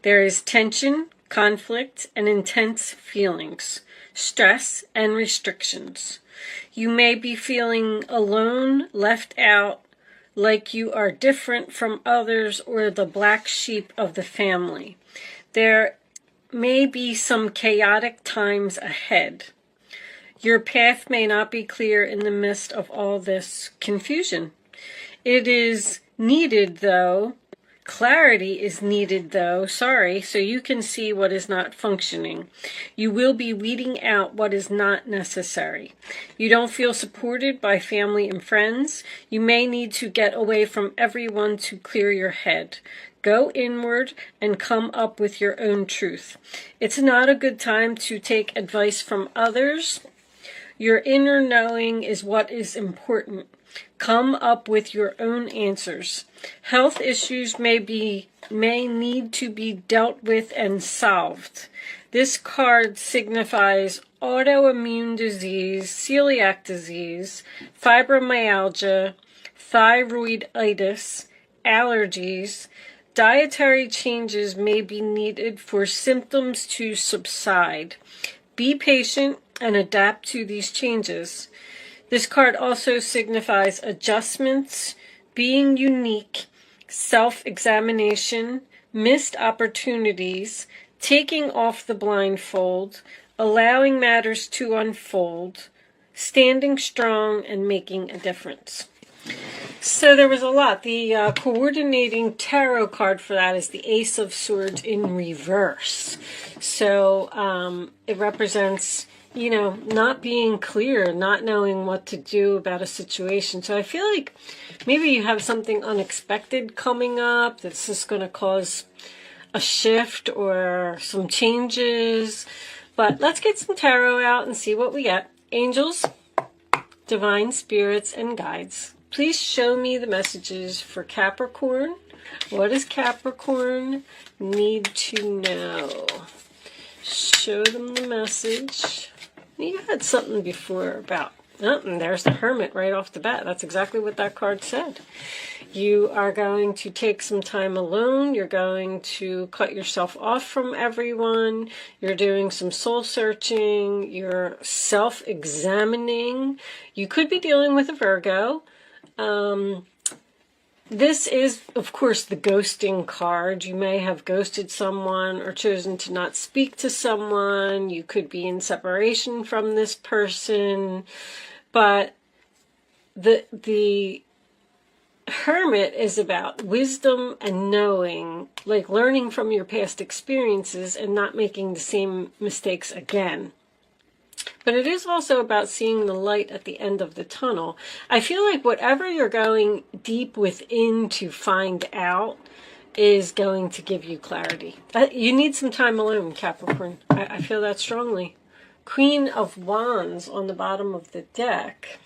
There is tension, conflict, and intense feelings, stress, and restrictions. You may be feeling alone, left out, like you are different from others or the black sheep of the family. There may be some chaotic times ahead. Your path may not be clear in the midst of all this confusion. It is needed, though. Clarity is needed, though, so you can see what is not functioning. You will be weeding out what is not necessary. You don't feel supported by family and friends. You may need to get away from everyone to clear your head. Go inward and come up with your own truth. It's not a good time to take advice from others. Your inner knowing is what is important. Come up with your own answers. Health issues may need to be dealt with and solved. This card signifies autoimmune disease, celiac disease, fibromyalgia, thyroiditis, allergies. Dietary changes may be needed for symptoms to subside. Be patient and adapt to these changes. This card also signifies adjustments, being unique, self-examination, missed opportunities, taking off the blindfold, allowing matters to unfold, standing strong, and making a difference. So there was a lot. The coordinating tarot card for that is the Ace of Swords in reverse. So it represents, not being clear, not knowing what to do about a situation. So I feel like maybe you have something unexpected coming up that's just going to cause a shift or some changes. But let's get some tarot out and see what we get. Angels, divine spirits, and guides, please show me the messages for Capricorn. What does Capricorn need to know? Show them the message. You had something before about, and there's the Hermit right off the bat. That's exactly what that card said. You are going to take some time alone. You're going to cut yourself off from everyone. You're doing some soul searching. You're self-examining. You could be dealing with a Virgo. This is, of course, the ghosting card. You may have ghosted someone or chosen to not speak to someone. You could be in separation from this person. But the Hermit is about wisdom and knowing, like learning from your past experiences and not making the same mistakes again. But it is also about seeing the light at the end of the tunnel. I feel like whatever you're going deep within to find out is going to give you clarity. You need some time alone, Capricorn. I feel that strongly. Queen of Wands on the bottom of the deck.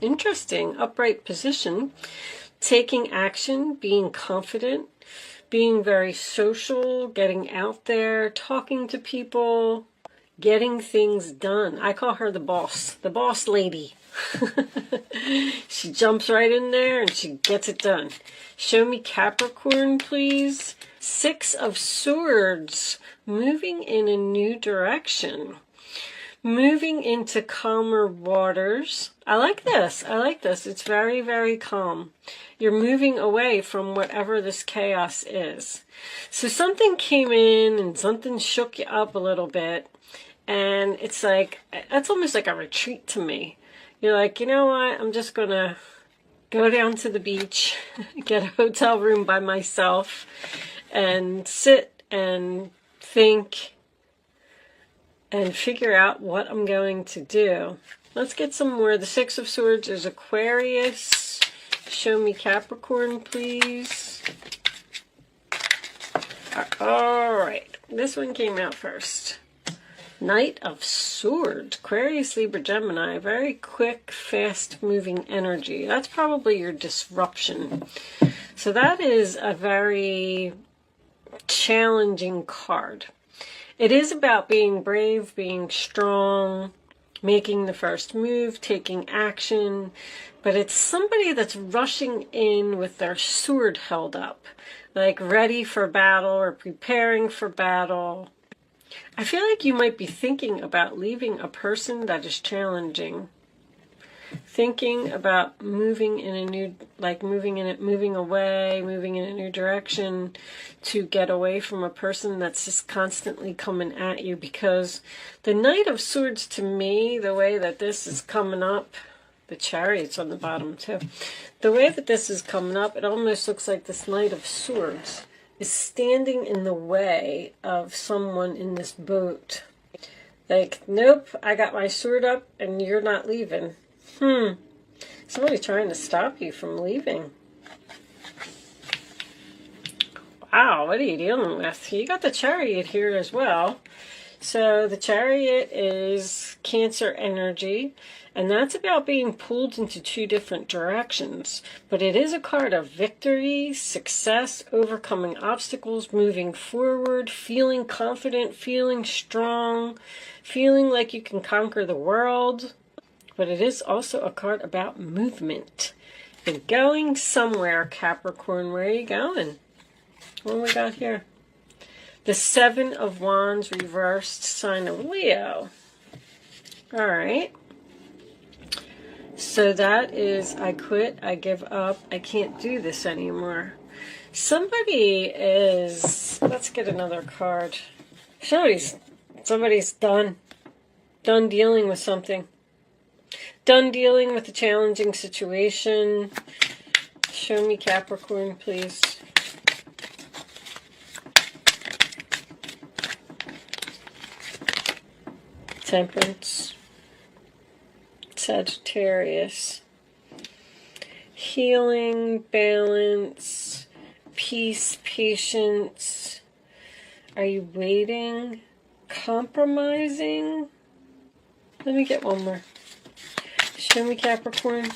Interesting. Upright position. Taking action, being confident, being very social, getting out there, talking to people, getting things done. I call her the boss lady. She jumps right in there and she gets it done. Show me Capricorn, please. Six of Swords, moving in a new direction. Moving into calmer waters. I like this. It's very, very calm. You're moving away from whatever this chaos is. So something came in and something shook you up a little bit. And it's like, that's almost like a retreat to me. You're like, you know what? I'm just going to go down to the beach, get a hotel room by myself, and sit and think and figure out what I'm going to do. Let's get some more. The Six of Swords is Aquarius. Show me Capricorn, please. All right. This one came out first. Knight of Swords, Aquarius, Libra, Gemini. Very quick, fast-moving energy. That's probably your disruption. So that is a very challenging card. It is about being brave, being strong, making the first move, taking action. But it's somebody that's rushing in with their sword held up. like ready for battle or preparing for battle. I feel like you might be thinking about leaving a person that is challenging. Thinking about moving in a new, like moving away, moving in a new direction to get away from a person that's just constantly coming at you. Because the Knight of Swords, to me, the way that this is coming up, the Chariot's on the bottom too. The way that this is coming up, it almost looks like this Knight of Swords is standing in the way of someone in this boat. Like, nope, I got my sword up and you're not leaving. Somebody's trying to stop you from leaving. Wow, what are you dealing with? You got the Chariot here as well. So the Chariot is Cancer energy, and that's about being pulled into two different directions. But it is a card of victory, success, overcoming obstacles, moving forward, feeling confident, feeling strong, feeling like you can conquer the world. But it is also a card about movement. You're going somewhere, Capricorn. Where are you going? What do we got here? The Seven of Wands reversed, sign of Leo. All right. So that is, I quit, I give up, I can't do this anymore. Somebody is, let's get another card. Somebody's done dealing with something. Done dealing with a challenging situation. Show me Capricorn, please. Temperance. Sagittarius. Healing, balance, peace, patience. Are you waiting? Compromising? Let me get one more. Show me Capricorn.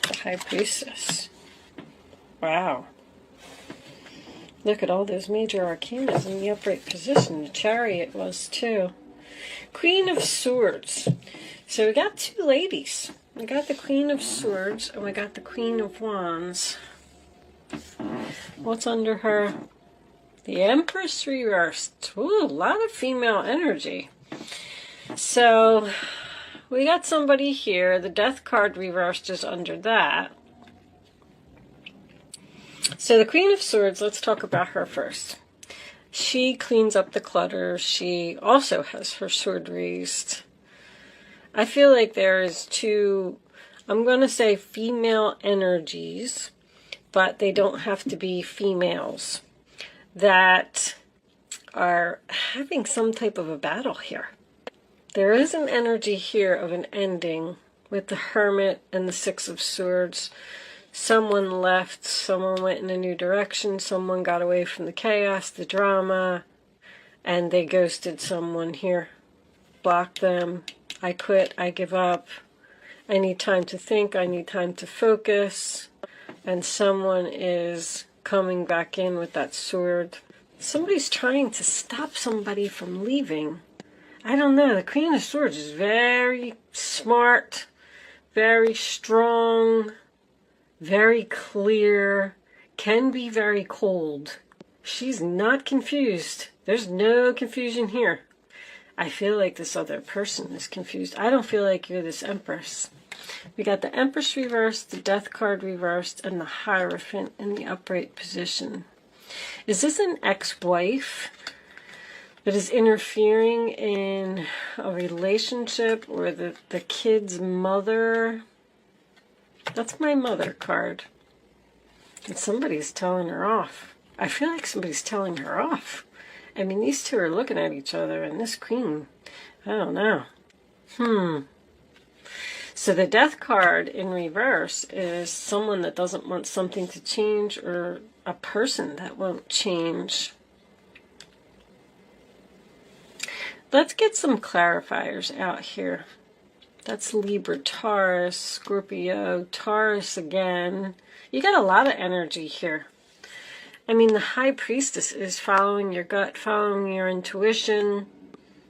The High Priestess. Wow. Look at all those major arcanas in the upright position. The Chariot was too. Queen of Swords. So we got two ladies. We got the Queen of Swords and we got the Queen of Wands. What's under her? The Empress reversed. Ooh, a lot of female energy. So we got somebody here. The Death card reversed is under that. So the Queen of Swords, let's talk about her first. She cleans up the clutter. She also has her sword raised. I feel like there is two, I'm going to say female energies, but they don't have to be females, that are having some type of a battle here. There is an energy here of an ending with the Hermit and the Six of Swords. Someone left, someone went in a new direction, someone got away from the chaos, the drama, and they ghosted someone here. Blocked them. I quit, I give up. I need time to think, I need time to focus. And someone is coming back in with that sword. Somebody's trying to stop somebody from leaving. I don't know. The Queen of Swords is very smart, very strong, very clear, can be very cold. She's not confused. There's no confusion here. I feel like this other person is confused. I don't feel like you're this Empress. We got the Empress reversed, the Death card reversed, and the Hierophant in the upright position. Is this an ex-wife that is interfering in a relationship, or the kid's mother? That's my mother card. And somebody's telling her off. I feel like somebody's telling her off. I mean, these two are looking at each other, and this queen, I don't know. So the Death card in reverse is someone that doesn't want something to change, or a person that won't change. Let's get some clarifiers out here. That's Libra, Taurus, Scorpio, Taurus again. You got a lot of energy here. I mean, the High Priestess is following your gut, following your intuition.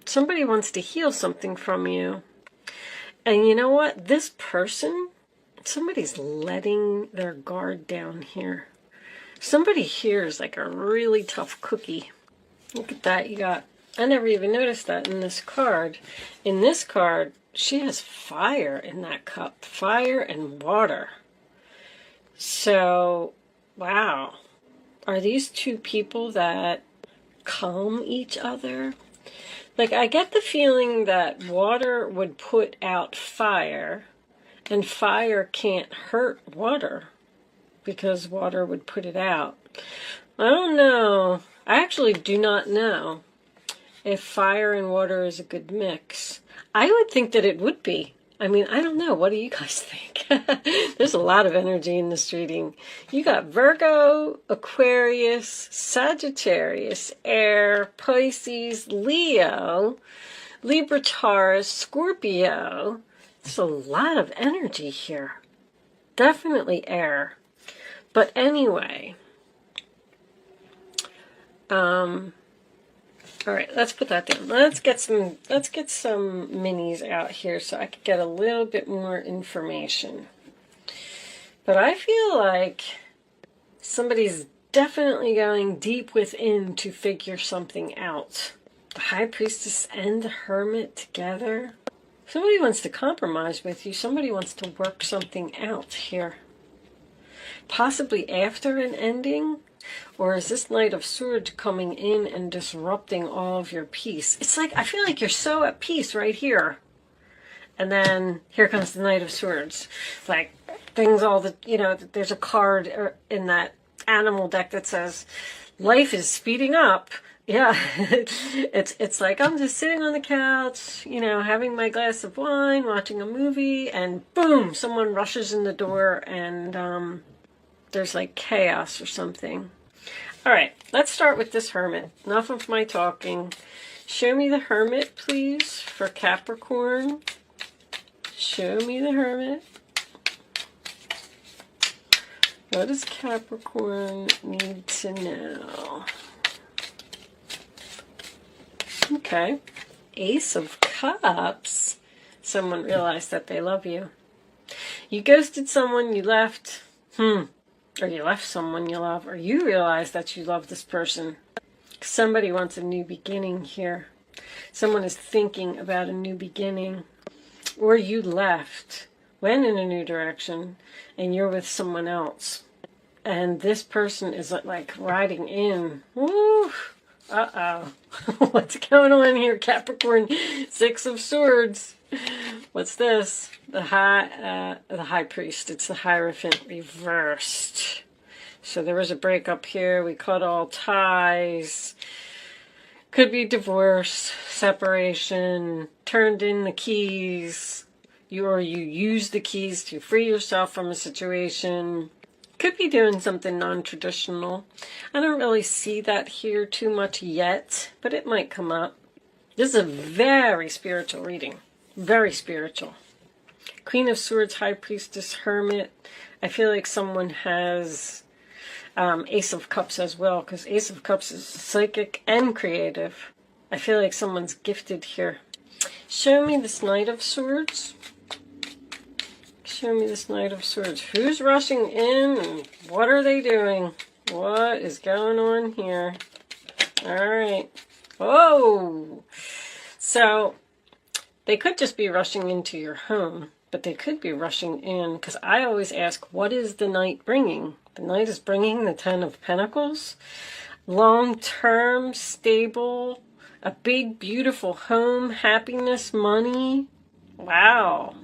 Somebody wants to heal something from you. And you know what? This person Somebody's letting their guard down here. Somebody here is like a really tough cookie. Look at that. You got, I never even noticed that in this card. In this card, she has fire in that cup. Fire and water. So, wow. Are these two people that calm each other? Like, I get the feeling that water would put out fire, and fire can't hurt water because water would put it out. I don't know. I actually do not know if fire and water is a good mix. I would think that it would be. I mean, I don't know. What do you guys think? There's a lot of energy in this reading. You got Virgo, Aquarius, Sagittarius, Air, Pisces, Leo, Libra, Taurus, Scorpio. There's a lot of energy here. Definitely air. But anyway, all right, let's put that down. Let's get some minis out here so I could get a little bit more information. But I feel like somebody's definitely going deep within to figure something out. The High Priestess and the Hermit together. Somebody wants to compromise with you. Somebody wants to work something out here. Possibly after an ending. Or is this Knight of Swords coming in and disrupting all of your peace? It's like, I feel like you're so at peace right here. And then here comes the Knight of Swords. Like, things all the, you know, there's a card in that animal deck that says, life is speeding up. Yeah, it's like I'm just sitting on the couch, you know, having my glass of wine, watching a movie, and boom, someone rushes in the door and there's like chaos or something. All right, let's start with this Hermit. Enough of my talking. Show me the Hermit, please, for Capricorn. Show me the Hermit. What does Capricorn need to know? Okay. Ace of Cups. Someone realized that they love you. You ghosted someone, you left. Or you left someone you love, or you realize that you love this person. Somebody wants a new beginning here. Someone is thinking about a new beginning. Or you left, went in a new direction, and you're with someone else. And this person is like riding in. Woo! Uh-oh. What's going on here, Capricorn? Six of Swords. What's this? The High Priest. It's the Hierophant reversed. So there was a breakup here. We cut all ties. Could be divorce, separation, turned in the keys. You used the keys to free yourself from a situation. Could be doing something non-traditional. I don't really see that here too much yet, but it might come up. This is a very spiritual reading. Very spiritual. Queen of Swords, High Priestess, Hermit. I feel like someone has Ace of Cups as well, because Ace of Cups is psychic and creative. I feel like someone's gifted here. Show me this Knight of Swords. Show me this Knight of Swords. Who's rushing in and what are they doing? What is going on here? All right. Oh! So, they could just be rushing into your home, but they could be rushing in, because I always ask, what is the Knight bringing? The Knight is bringing the Ten of Pentacles. Long-term, stable, a big, beautiful home, happiness, money. Wow.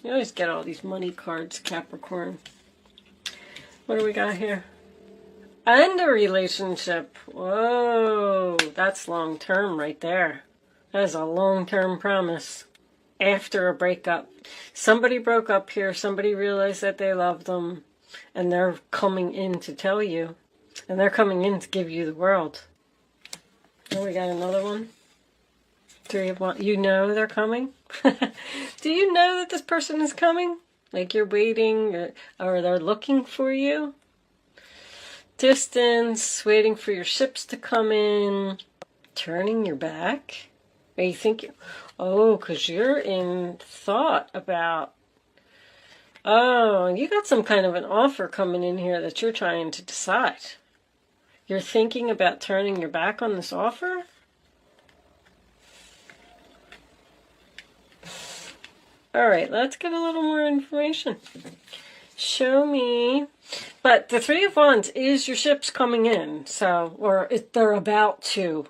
You always get all these money cards, Capricorn. What do we got here? And a relationship. Whoa, that's long-term right there. That is a long-term promise. After a breakup. Somebody broke up here. Somebody realized that they loved them. And they're coming in to tell you. And they're coming in to give you the world. Oh, we got another one. Three of Wands. You know they're coming? Do you know that this person is coming? Like you're waiting or they're looking for you? Distance, waiting for your ships to come in. Turning your back. Are you thinking, oh, because you're in thought about Oh, you got some kind of an offer coming in here that you're trying to decide. You're thinking about turning your back on this offer? All right, let's get a little more information. Show me. But the Three of Wands is your ship's coming in, so, or they're about to.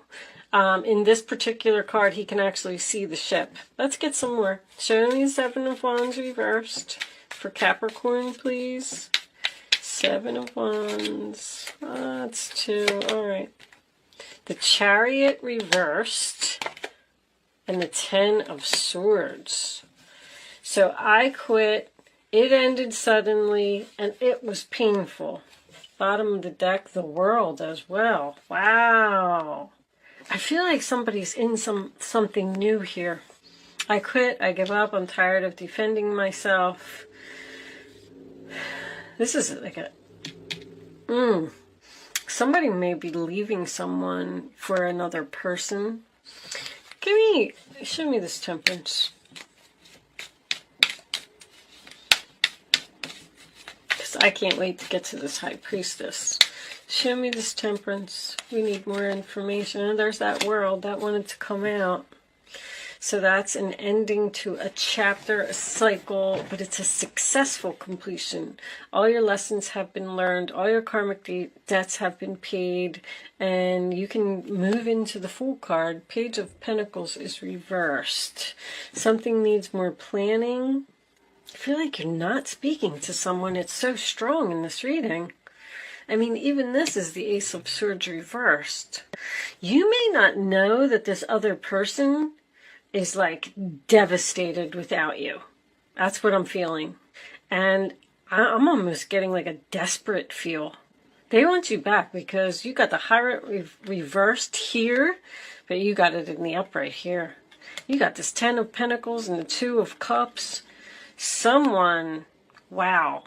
In this particular card, he can actually see the ship. Let's get some more. Show me Seven of Wands reversed for Capricorn, please. Seven of Wands. That's two. All right. The Chariot reversed and the Ten of Swords. So I quit. It ended suddenly, and it was painful. Bottom of the deck, the World as well. Wow. I feel like somebody's in something new here. I quit. I give up. I'm tired of defending myself. This is like a... Somebody may be leaving someone for another person. Show me this Temperance. I can't wait to get to this High Priestess. Show me this Temperance. We need more information. And there's that World that wanted to come out. So that's an ending to a chapter, a cycle, but it's a successful completion. All your lessons have been learned. All your karmic debts have been paid. And you can move into the Fool card. Page of Pentacles is reversed. Something needs more planning. I feel like you're not speaking to someone. It's so strong in this reading. I mean, even this is the Ace of Swords reversed. You may not know that this other person is like devastated without you. That's what I'm feeling. And I'm almost getting like a desperate feel. They want you back because you got the Hierophant reversed here, but you got it in the upright here. You got this Ten of Pentacles and the Two of Cups. Someone, wow.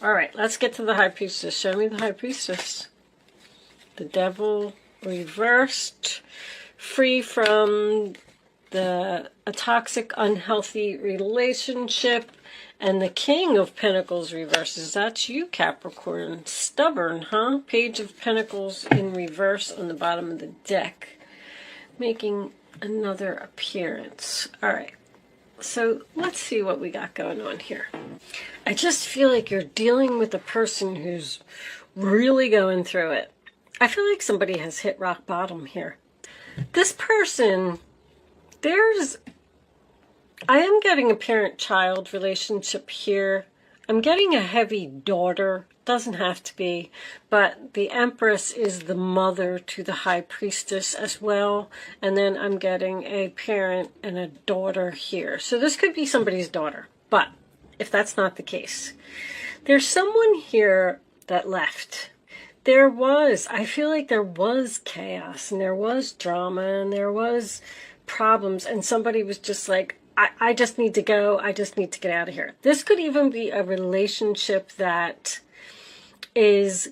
All right, let's get to the High Priestess. Show me the High Priestess. The Devil reversed, free from a toxic, unhealthy relationship, and the King of Pentacles reverses. That's you, Capricorn. Stubborn, huh? Page of Pentacles in reverse on the bottom of the deck, making another appearance. All right. So let's see what we got going on here. I just feel like you're dealing with a person who's really going through it. I feel like somebody has hit rock bottom here. This person, I am getting a parent-child relationship here. I'm getting a heavy daughter. Doesn't have to be, but the Empress is the mother to the High Priestess as well, and then I'm getting a parent and a daughter here. So this could be somebody's daughter, but if that's not the case, there's someone here that left. I feel like there was chaos, and there was drama, and there was problems, and somebody was just like, I just need to go, I just need to get out of here. This could even be a relationship that is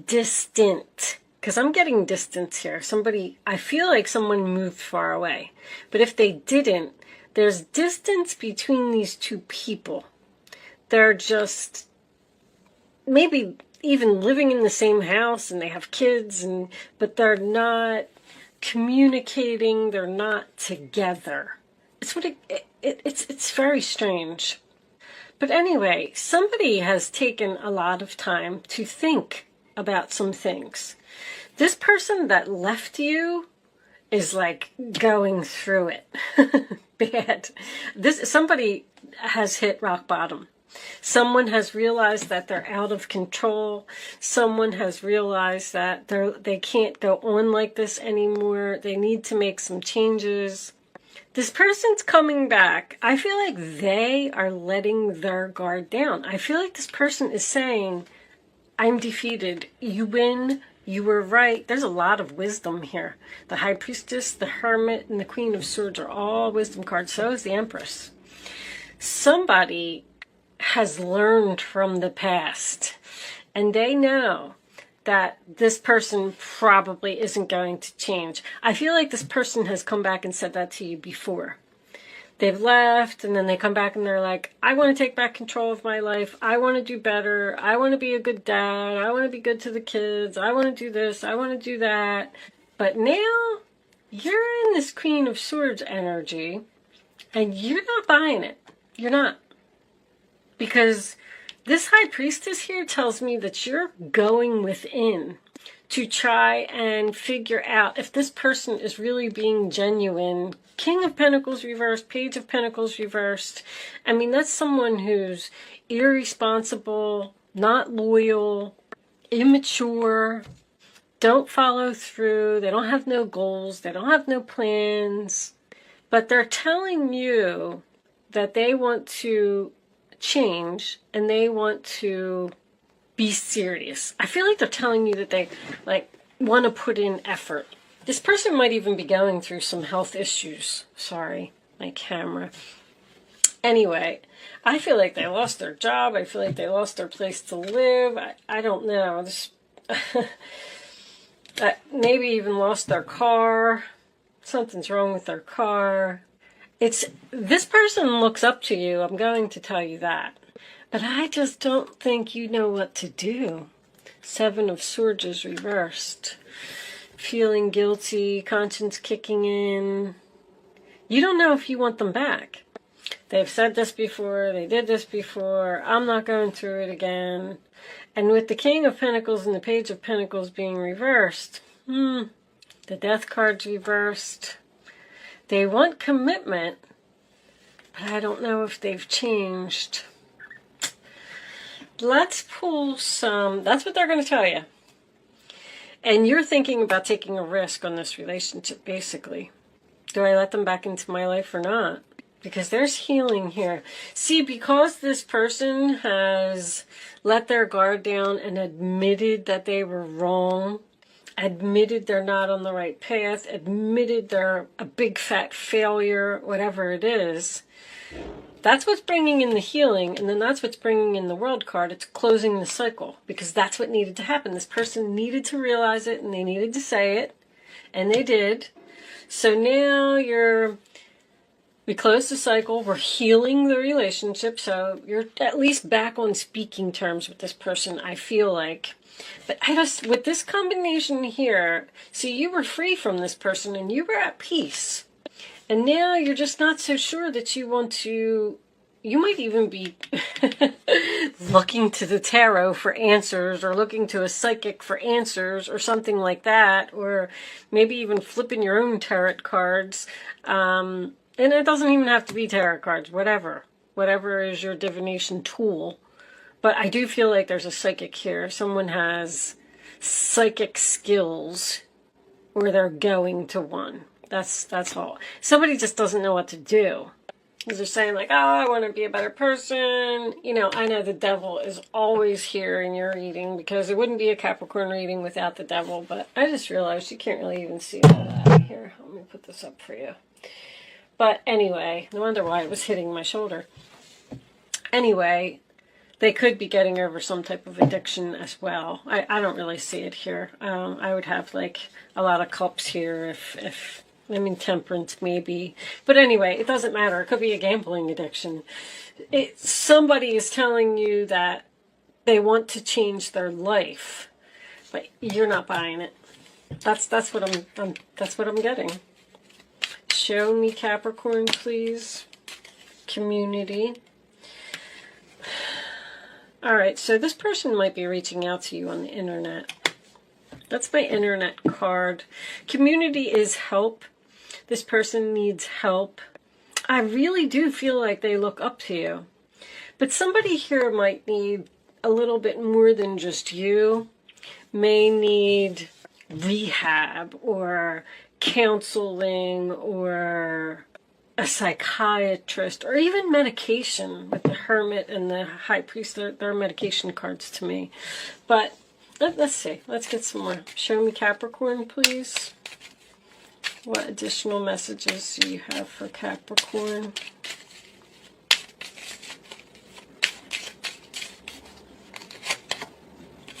distant, because I'm getting distance here. I feel like someone moved far away, but if they didn't, there's distance between these two people. They're just maybe even living in the same house and they have kids, but they're not communicating, they're not together. It's very strange. But anyway, somebody has taken a lot of time to think about some things. This person that left you is like going through it bad. Somebody has hit rock bottom. Someone has realized that they're out of control. Someone has realized that they can't go on like this anymore. They need to make some changes. This person's coming back. I feel like they are letting their guard down. I feel like this person is saying, I'm defeated. You win. You were right. There's a lot of wisdom here. The High Priestess, the Hermit, and the Queen of Swords are all wisdom cards. So is the Empress. Somebody has learned from the past, and they know that this person probably isn't going to change. I feel like this person has come back and said that to you before. they've left, and then they come back and they're like, I want to take back control of my life. I want to do better. I want to be a good dad. I want to be good to the kids. I want to do this. I want to do that. But now you're in this Queen of Swords energy, and you're not buying it. You're not. Because this High Priestess here tells me that you're going within to try and figure out if this person is really being genuine. King of Pentacles reversed, Page of Pentacles reversed. I mean, that's someone who's irresponsible, not loyal, immature, don't follow through, they don't have no goals, they don't have no plans. But they're telling you that they want to change and they want to be serious. I feel like they're telling you that they want to put in effort. This person might even be going through some health issues. Sorry, my camera. Anyway, I feel like they lost their job. I feel like they lost their place to live. I don't know. This maybe even lost their car. Something's wrong with their car. This person looks up to you. I'm going to tell you that. But I just don't think you know what to do. Seven of Swords is reversed. Feeling guilty, conscience kicking in. You don't know if you want them back. They've said this before, they did this before, I'm not going through it again. And with the King of Pentacles and the Page of Pentacles being reversed, the Death card's reversed. They want commitment, but I don't know if they've changed. Let's pull some, that's what they're going to tell you. And you're thinking about taking a risk on this relationship, basically. Do I let them back into my life or not? Because there's healing here. See, because this person has let their guard down and admitted that they were wrong, admitted they're not on the right path, admitted they're a big fat failure, whatever it is, that's what's bringing in the healing, and then that's what's bringing in the World card. It's closing the cycle, because that's what needed to happen. This person needed to realize it, and they needed to say it, and they did. So now we closed the cycle, we're healing the relationship, so you're at least back on speaking terms with this person, I feel like. But with this combination here, see, you were free from this person, and you were at peace. And now you're just not so sure that you want to, you might even be looking to the tarot for answers, or looking to a psychic for answers, or something like that, or maybe even flipping your own tarot cards. And it doesn't even have to be tarot cards, whatever is your divination tool. But I do feel like there's a psychic here. Someone has psychic skills, or they're going to one. That's all. Somebody just doesn't know what to do. They're saying like, oh, I want to be a better person. You know, I know the devil is always here in your reading, because it wouldn't be a Capricorn reading without the devil. But I just realized you can't really even see all that here. Let me put this up for you. But anyway, no wonder why it was hitting my shoulder. Anyway, they could be getting over some type of addiction as well. I don't really see it here. I would have like a lot of cups here if temperance maybe. But anyway, it doesn't matter. It could be a gambling addiction. Somebody is telling you that they want to change their life, but you're not buying it. That's what I'm getting. Show me Capricorn, please. Community. All right, so this person might be reaching out to you on the internet. That's my internet card. Community is help. This person needs help. I really do feel like they look up to you. But somebody here might need a little bit more than just you. May need rehab or counseling or a psychiatrist, or even medication. With the Hermit and the High Priest, they're medication cards to me. But let's see. Let's get some more. Show me Capricorn, please. What additional messages do you have for Capricorn?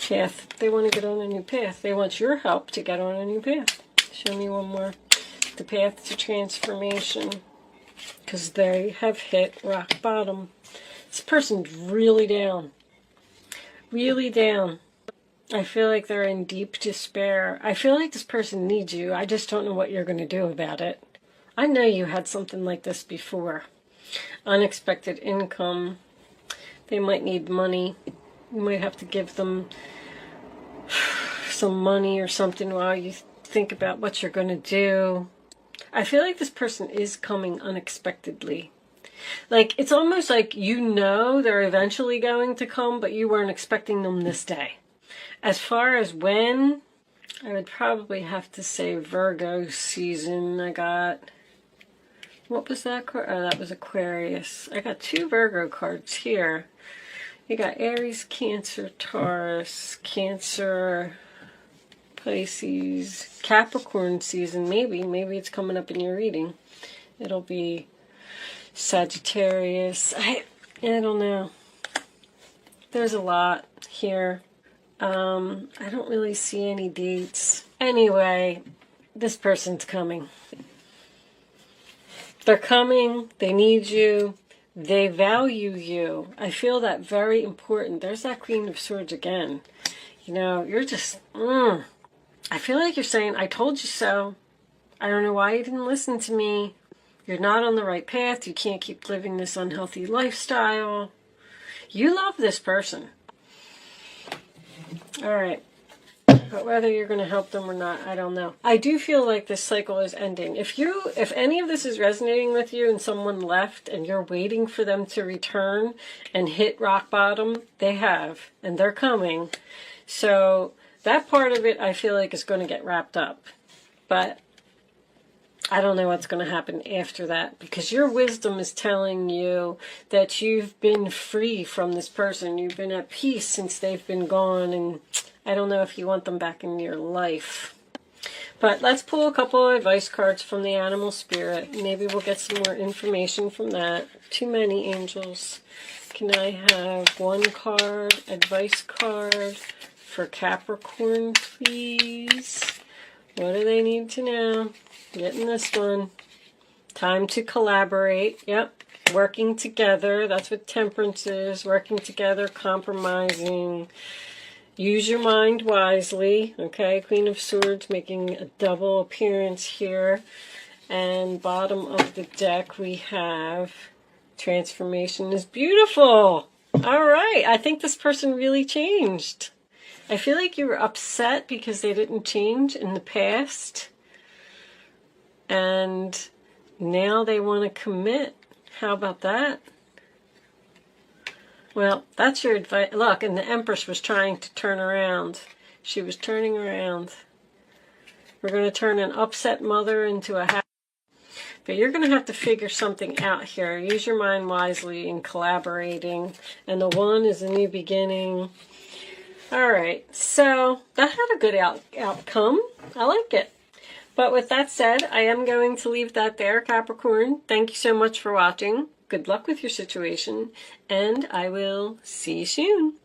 Path. They want to get on a new path. They want your help to get on a new path. Show me one more. The path to transformation. because they have hit rock bottom. This person's really down. Really down. I feel like they're in deep despair. I feel like this person needs you. I just don't know what you're going to do about it. I know you had something like this before. Unexpected income. They might need money. You might have to give them some money or something while you think about what you're going to do. I feel like this person is coming unexpectedly. Like, it's almost like you know they're eventually going to come, but you weren't expecting them this day. As far as when, I would probably have to say Virgo season. I got, what was that? Oh, that was Aquarius. I got 2 Virgo cards here. You got Aries, Cancer, Taurus, Cancer, Pisces, Capricorn season. Maybe it's coming up in your reading. It'll be Sagittarius. I don't know. There's a lot here. I don't really see any dates. Anyway, this person's coming. They're coming. They need you. They value you. I feel that very important. There's that Queen of Swords again. You know, you're just, I feel like you're saying, I told you so. I don't know why you didn't listen to me. You're not on the right path. You can't keep living this unhealthy lifestyle. You love this person. All right. But whether you're going to help them or not, I don't know. I do feel like this cycle is ending. If any of this is resonating with you and someone left and you're waiting for them to return and hit rock bottom, they have, and they're coming. So that part of it I feel like is going to get wrapped up. But I don't know what's going to happen after that, because your wisdom is telling you that you've been free from this person. You've been at peace since they've been gone, and I don't know if you want them back in your life. But let's pull a couple of advice cards from the animal spirit. Maybe we'll get some more information from that. Too many angels. Can I have one card, advice card for Capricorn, please? What do they need to know? Getting this one. Time to collaborate. Yep. Working together. That's what temperance is. Working together, compromising. Use your mind wisely. Okay. Queen of Swords making a double appearance here. And bottom of the deck we have transformation is beautiful. All right. I think this person really changed. I feel like you were upset because they didn't change in the past. And now they want to commit. How about that? Well, that's your advice. Look, and the Empress was trying to turn around. She was turning around. We're going to turn an upset mother into a happy. But you're going to have to figure something out here. Use your mind wisely in collaborating. And the 1 is a new beginning. All right. So that had a good outcome. I like it. But with that said, I am going to leave that there, Capricorn. Thank you so much for watching. Good luck with your situation, and I will see you soon.